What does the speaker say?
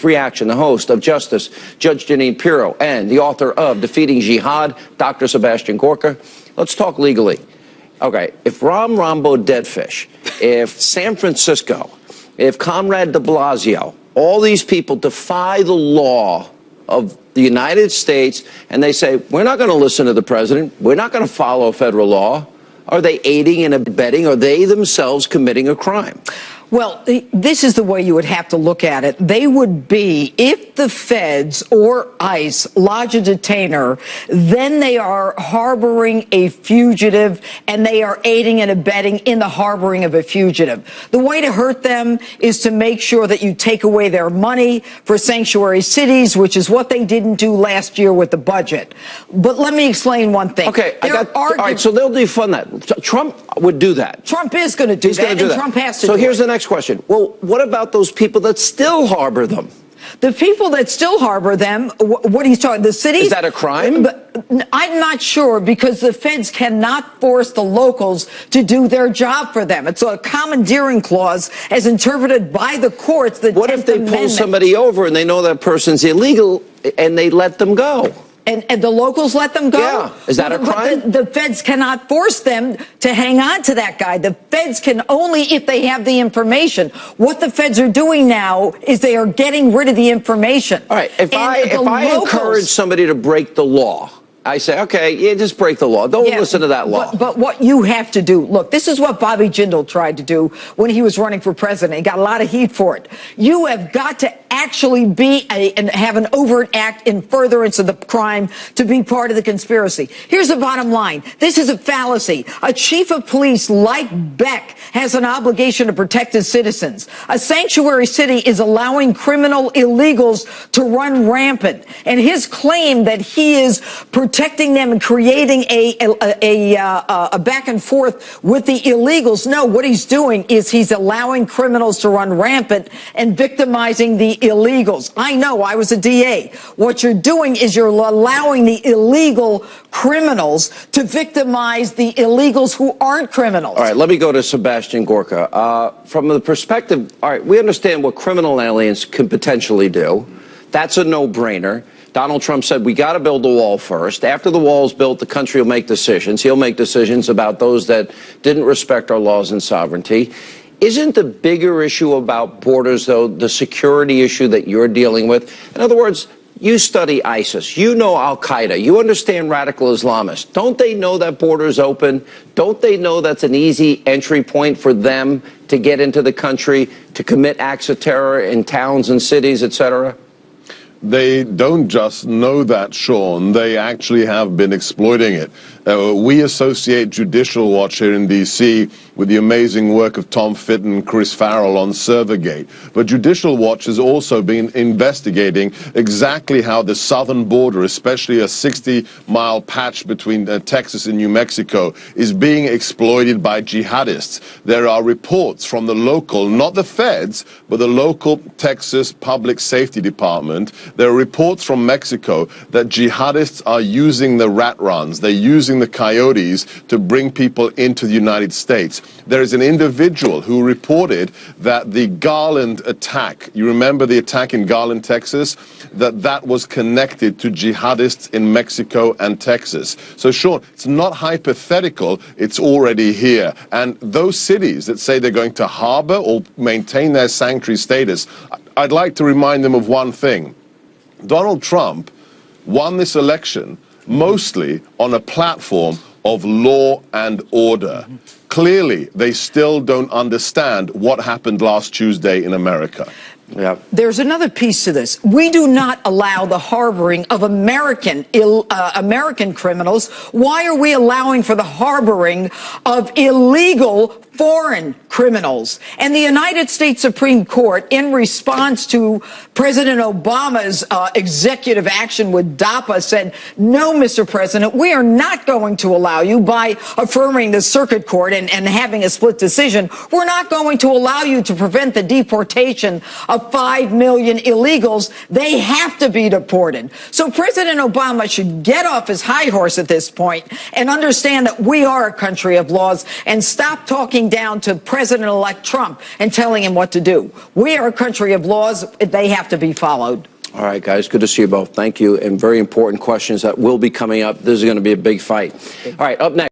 Reaction, the host of Justice, Judge Jeanine Pirro, and the author of Defeating Jihad, Dr. Sebastian Gorka. Let's talk legally. Okay, if Ram Rambo Deadfish, if San Francisco, if Comrade de Blasio, all these people defy the law of the United States and they say, we're not going to listen to the president, we're not going to follow federal law, are they aiding and abetting? Are they themselves committing a crime? Well, this is the way you would have to look at it. They would be, if the feds or ICE lodge a detainer, then they are harboring a fugitive and they are aiding and abetting in the harboring of a fugitive. The way to hurt them is to make sure that you take away their money for sanctuary cities, which is what they didn't do last year with the budget. But let me explain one thing. Okay, all right, so they'll defund that. Trump would do that. Trump is going to do that, and Trump has to do it. So here's the next question. Well, what about those people that still harbor them? The people that still harbor them, what he's talking, the cities? Is that a crime? I'm not sure, because the feds cannot force the locals to do their job for them. It's a commandeering clause as interpreted by the courts. The what if they pull somebody over and they know that person's illegal and they let them go? And the locals let them go? Yeah. Is that a crime? The feds cannot force them to hang on to that guy. The feds can only if they have the information. What the feds are doing now is they are getting rid of the information. All right. If I encourage somebody to break the law, I say, okay, yeah, just break the law. Don't listen to that law. But what you have to do, look, this is what Bobby Jindal tried to do when he was running for president. He got a lot of heat for it. You have got to actually be and have an overt act in furtherance of the crime to be part of the conspiracy. Here's the bottom line. This is a fallacy. A chief of police like Beck has an obligation to protect his citizens. A sanctuary city is allowing criminal illegals to run rampant. And his claim that he is protecting them and creating a back and forth with the illegals. No, what he's doing is he's allowing criminals to run rampant and victimizing the illegals. I know, I was a DA. What you're doing is you're allowing the illegal criminals to victimize the illegals who aren't criminals. All right, let me go to Sebastian Gorka. From the perspective, all right, we understand what criminal aliens can potentially do. That's a no-brainer. Donald Trump said we got to build the wall first. After the wall is built, the country will make decisions. He'll make decisions about those that didn't respect our laws and sovereignty. Isn't the bigger issue about borders, though, the security issue that you're dealing with? In other words, you study ISIS. You know al-Qaeda. You understand radical Islamists. Don't they know that border is open? Don't they know that's an easy entry point for them to get into the country, to commit acts of terror in towns and cities, et cetera? They don't just know that, Sean. They actually have been exploiting it. We associate Judicial Watch here in D.C. with the amazing work of Tom Fitton and Chris Farrell on Servergate. But Judicial Watch has also been investigating exactly how the southern border, especially a 60-mile patch between Texas and New Mexico, is being exploited by jihadists. There are reports from the local, not the feds, but the local Texas Public Safety Department. There are reports from Mexico that jihadists are using the rat runs. They're using the coyotes to bring people into the United States. There is an individual who reported that the Garland attack, you remember the attack in Garland, Texas, that was connected to jihadists in Mexico and Texas. So, Sean, it's not hypothetical, it's already here. And those cities that say they're going to harbor or maintain their sanctuary status, I'd like to remind them of one thing. Donald Trump won this election mostly on a platform of law and order. Clearly, they still don't understand what happened last Tuesday in America. Yeah. There's another piece to this. We do not allow the harboring of American criminals. Why are we allowing for the harboring of illegal foreign criminals? And the United States Supreme Court, in response to President Obama's executive action with DAPA, said, no, Mr. President, we are not going to allow you, by affirming the circuit court and having a split decision, we're not going to allow you to prevent the deportation of 5 million illegals. They have to be deported. So President Obama should get off his high horse at this point and understand that we are a country of laws and stop talking down to President-elect Trump and telling him what to do. We are a country of laws. They have to be followed. All right, guys, good to see you both. Thank you. And very important questions that will be coming up. This is going to be a big fight. All right, up next.